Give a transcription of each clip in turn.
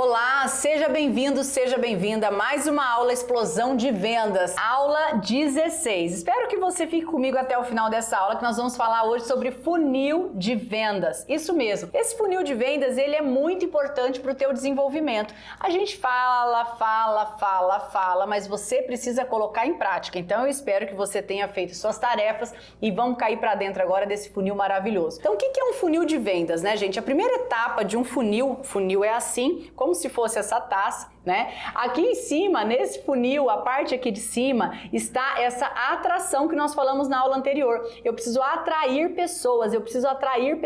Olá, seja bem-vindo, seja bem-vinda a mais uma aula Explosão de Vendas, aula 16. Espero que você fique comigo até o final dessa aula, que nós vamos falar hoje sobre funil de vendas. Isso mesmo, esse funil de vendas, ele é muito importante para o teu desenvolvimento. A gente fala, mas você precisa colocar em prática. Então eu espero que você tenha feito suas tarefas e vamos cair para dentro agora desse funil maravilhoso. Então o que é um funil de vendas, né, gente? A primeira etapa de um funil é assim, como se fosse essa taça, né? Aqui em cima, nesse funil, a parte aqui de cima, está essa atração que nós falamos na aula anterior. Eu preciso atrair pessoas, atrair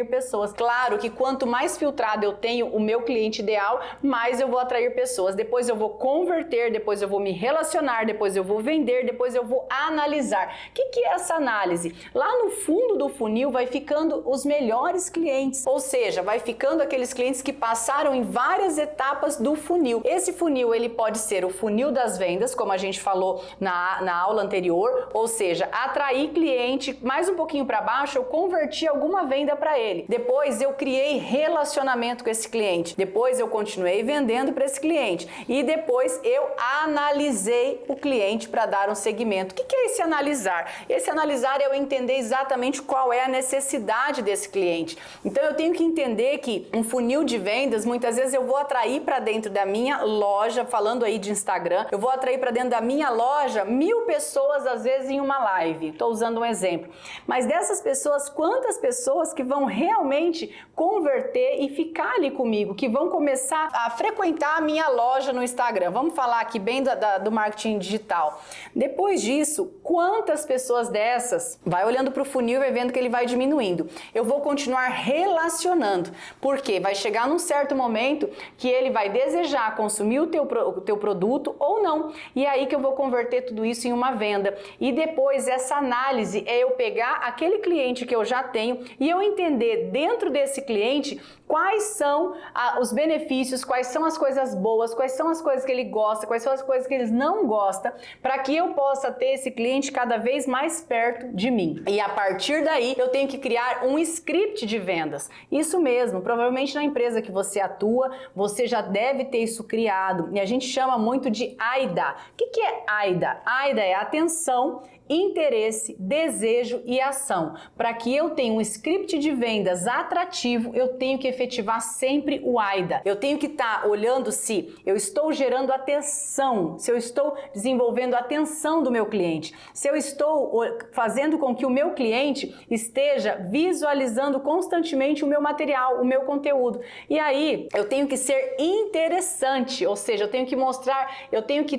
pessoas. Claro que quanto mais filtrado eu tenho o meu cliente ideal, mais eu vou atrair pessoas. Depois eu vou converter, depois eu vou me relacionar, depois eu vou vender, depois eu vou analisar. O que é essa análise? Lá no fundo do funil vai ficando os melhores clientes, ou seja, vai ficando aqueles clientes que passaram em várias etapas do funil. Esse funil, ele pode ser o funil das vendas, como a gente falou na aula anterior, ou seja, atrair cliente, mais um pouquinho para baixo, eu converti alguma venda para ele. Depois eu criei relacionamento com esse cliente. Depois eu continuei vendendo para esse cliente. E depois eu analisei o cliente para dar um segmento. O que é esse analisar? Esse analisar é eu entender exatamente qual é a necessidade desse cliente. Então eu tenho que entender que um funil de vendas, muitas vezes eu vou atrair para dentro da minha loja, falando aí de Instagram, eu vou atrair para dentro da minha loja 1000 pessoas às vezes em uma live. Estou usando um exemplo. Mas dessas pessoas, quantas pessoas que vão realmente converter e ficar ali comigo, que vão começar a frequentar a minha loja no Instagram? Vamos falar aqui bem do marketing digital. Depois disso, quantas pessoas dessas, vai olhando para o funil e vai vendo que ele vai diminuindo. Eu vou continuar relacionando, porque vai chegar num certo momento que ele vai desejar consumir o teu produto ou não. E é aí que eu vou converter tudo isso em uma venda. E depois essa análise é eu pegar aquele cliente que eu já tenho e eu entender dentro desse cliente quais são os benefícios, quais são as coisas boas, quais são as coisas que ele gosta, quais são as coisas que ele não gosta, para que eu possa ter esse cliente cada vez mais perto de mim. E a partir daí eu tenho que criar um script de vendas. Isso mesmo, provavelmente na empresa que você atua, você já deve ter isso criado. E a gente chama muito de AIDA. O que é AIDA? AIDA é atenção, interesse, desejo e ação. Para que eu tenha um script de vendas atrativo, eu tenho que efetivar sempre o AIDA. Eu tenho que estar olhando se eu estou gerando atenção, se eu estou desenvolvendo a atenção do meu cliente, se eu estou fazendo com que o meu cliente esteja visualizando constantemente o meu material, o meu conteúdo. E aí, eu tenho que ser interessante, ou seja, eu tenho que mostrar, eu tenho que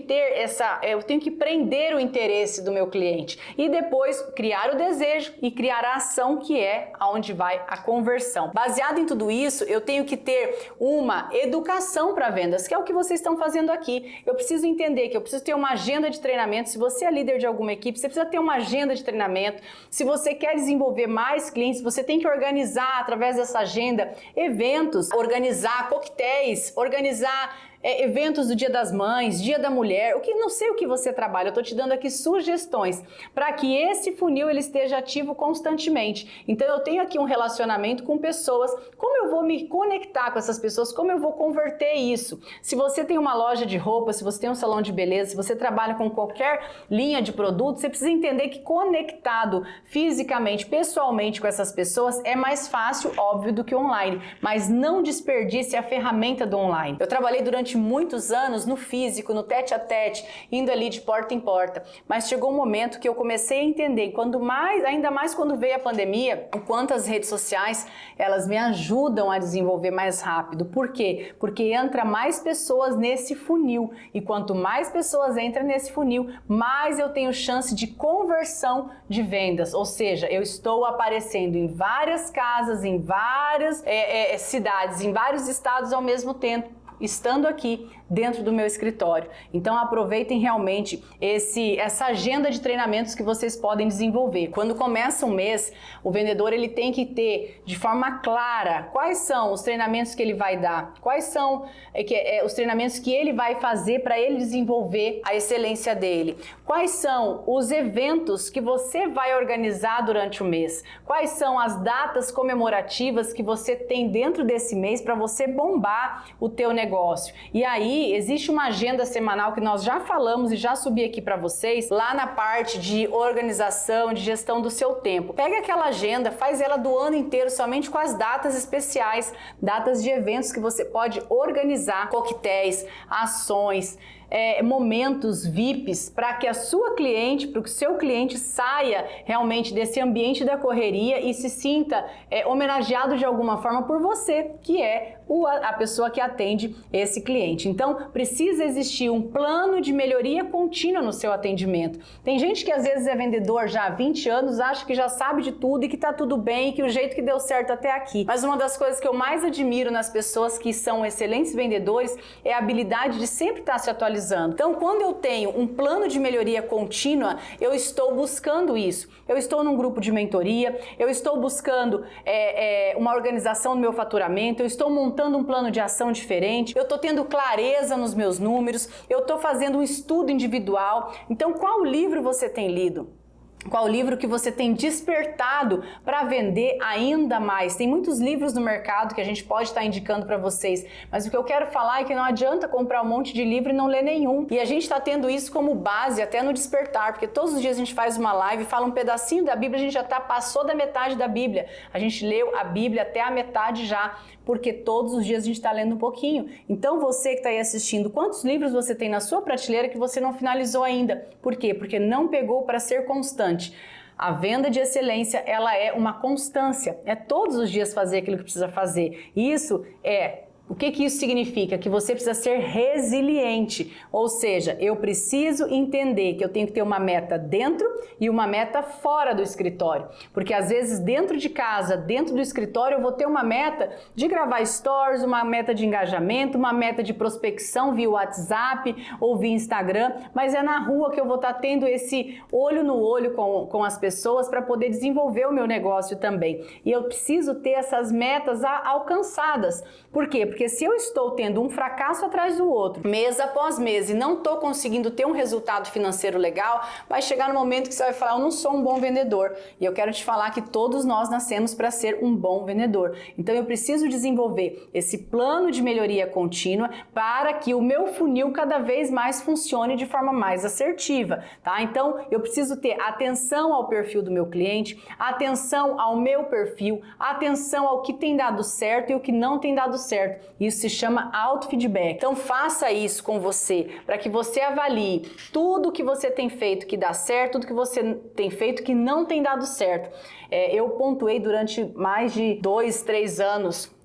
prender o interesse do meu cliente. E depois criar o desejo e criar a ação, que é aonde vai a conversão. Baseado em tudo isso, eu tenho que ter uma educação para vendas, que é o que vocês estão fazendo aqui. Eu preciso entender que eu preciso ter uma agenda de treinamento. Se você é líder de alguma equipe, você precisa ter uma agenda de treinamento. Se você quer desenvolver mais clientes, você tem que organizar através dessa agenda eventos, organizar coquetéis, organizar eventos do Dia das Mães, Dia da Mulher, não sei o que você trabalha, eu estou te dando aqui sugestões para que esse funil ele esteja ativo constantemente. Então eu tenho aqui um relacionamento com pessoas, como eu vou me conectar com essas pessoas, como eu vou converter isso? Se você tem uma loja de roupa, se você tem um salão de beleza, se você trabalha com qualquer linha de produto, você precisa entender que conectado fisicamente, pessoalmente com essas pessoas é mais fácil, óbvio, do que online, mas não desperdice a ferramenta do online. Eu trabalhei durante muitos anos no físico, no tete a tete, indo ali de porta em porta, mas chegou um momento que eu comecei a entender, ainda mais quando veio a pandemia, o quanto as redes sociais, elas me ajudam a desenvolver mais rápido. Por quê? Porque entra mais pessoas nesse funil, e quanto mais pessoas entram nesse funil, mais eu tenho chance de conversão de vendas, ou seja, eu estou aparecendo em várias casas, em várias cidades, em vários estados ao mesmo tempo, estando aqui dentro do meu escritório. Então aproveitem realmente essa agenda de treinamentos que vocês podem desenvolver. Quando começa um mês, o vendedor ele tem que ter de forma clara quais são os treinamentos que ele vai dar, quais são os treinamentos que ele vai fazer para ele desenvolver a excelência dele, quais são os eventos que você vai organizar durante o mês, quais são as datas comemorativas que você tem dentro desse mês para você bombar o teu negócio. E aí existe uma agenda semanal que nós já falamos e já subi aqui para vocês lá na parte de organização, de gestão do seu tempo. Pega aquela agenda, faz ela do ano inteiro somente com as datas especiais, datas de eventos que você pode organizar, coquetéis, ações, momentos VIPs para que a sua cliente, para que o seu cliente saia realmente desse ambiente da correria e se sinta homenageado de alguma forma por você, que é a pessoa que atende esse cliente. Então, precisa existir um plano de melhoria contínua no seu atendimento. Tem gente que às vezes é vendedor já há 20 anos, acha que já sabe de tudo e que tá tudo bem, e que o jeito que deu certo até aqui. Mas uma das coisas que eu mais admiro nas pessoas que são excelentes vendedores é a habilidade de sempre estar se atualizando. Então, quando eu tenho um plano de melhoria contínua, eu estou buscando isso. Eu estou num grupo de mentoria, eu estou buscando uma organização do meu faturamento, eu estou montando um plano de ação diferente, eu estou tendo clareza nos meus números, eu estou fazendo um estudo individual. Então, qual livro você tem lido? Qual livro que você tem despertado para vender ainda mais? Tem muitos livros no mercado que a gente pode estar indicando para vocês, mas o que eu quero falar é que não adianta comprar um monte de livro e não ler nenhum. E a gente está tendo isso como base até no Despertar, porque todos os dias a gente faz uma live, fala um pedacinho da Bíblia, a gente já passou da metade da Bíblia. A gente leu a Bíblia até a metade já, porque todos os dias a gente está lendo um pouquinho. Então você que está aí assistindo, quantos livros você tem na sua prateleira que você não finalizou ainda? Por quê? Porque não pegou para ser constante. A venda de excelência, ela é uma constância, é todos os dias fazer aquilo que precisa fazer. Isso o que isso significa? Que você precisa ser resiliente, ou seja, eu preciso entender que eu tenho que ter uma meta dentro e uma meta fora do escritório, porque às vezes dentro de casa, dentro do escritório, eu vou ter uma meta de gravar stories, uma meta de engajamento, uma meta de prospecção via WhatsApp ou via Instagram, mas é na rua que eu vou estar tendo esse olho no olho com as pessoas para poder desenvolver o meu negócio também. E eu preciso ter essas metas alcançadas. Por quê? Porque se eu estou tendo um fracasso atrás do outro, mês após mês, e não estou conseguindo ter um resultado financeiro legal, vai chegar no momento que você vai falar, eu não sou um bom vendedor. E eu quero te falar que todos nós nascemos para ser um bom vendedor. Então eu preciso desenvolver esse plano de melhoria contínua para que o meu funil cada vez mais funcione de forma mais assertiva, tá? Então eu preciso ter atenção ao perfil do meu cliente, atenção ao meu perfil, atenção ao que tem dado certo e o que não tem dado certo. Isso se chama auto-feedback. Então faça isso com você, para que você avalie tudo que você tem feito que dá certo, tudo que você tem feito que não tem dado certo. Eu pontuei durante mais de 2, 3 anos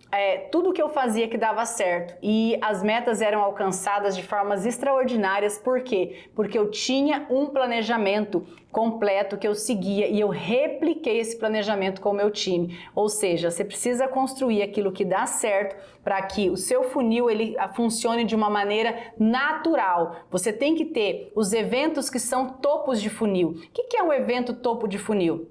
tudo que eu fazia que dava certo e as metas eram alcançadas de formas extraordinárias. Por quê? Porque eu tinha um planejamento completo que eu seguia e eu repliquei esse planejamento com o meu time. Ou seja, você precisa construir aquilo que dá certo para que o seu funil ele funcione de uma maneira natural. Você tem que ter os eventos que são topos de funil. O que é um evento topo de funil?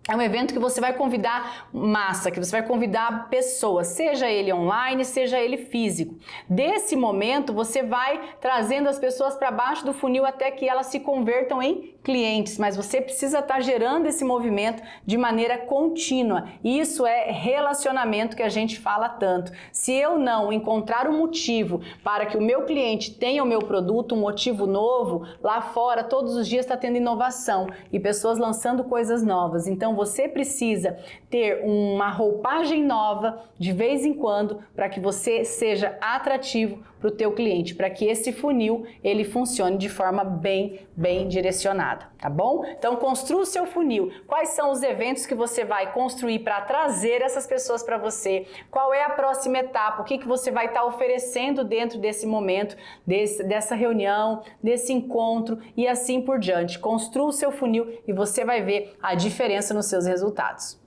É um evento que você vai convidar massa, que você vai convidar pessoas, seja ele online, seja ele físico. Desse momento, você vai trazendo as pessoas para baixo do funil até que elas se convertam em clientes, mas você precisa estar gerando esse movimento de maneira contínua. Isso é relacionamento que a gente fala tanto. Se eu não encontrar um motivo para que o meu cliente tenha o meu produto, um motivo novo, lá fora todos os dias está tendo inovação e pessoas lançando coisas novas. Então você precisa ter uma roupagem nova de vez em quando para que você seja atrativo para o teu cliente, para que esse funil ele funcione de forma bem direcionada, tá bom? Então construa o seu funil. Quais são os eventos que você vai construir para trazer essas pessoas para você? Qual é a próxima etapa? O que você vai estar oferecendo dentro desse momento, dessa reunião, desse encontro e assim por diante. Construa o seu funil e você vai ver a diferença nos seus resultados.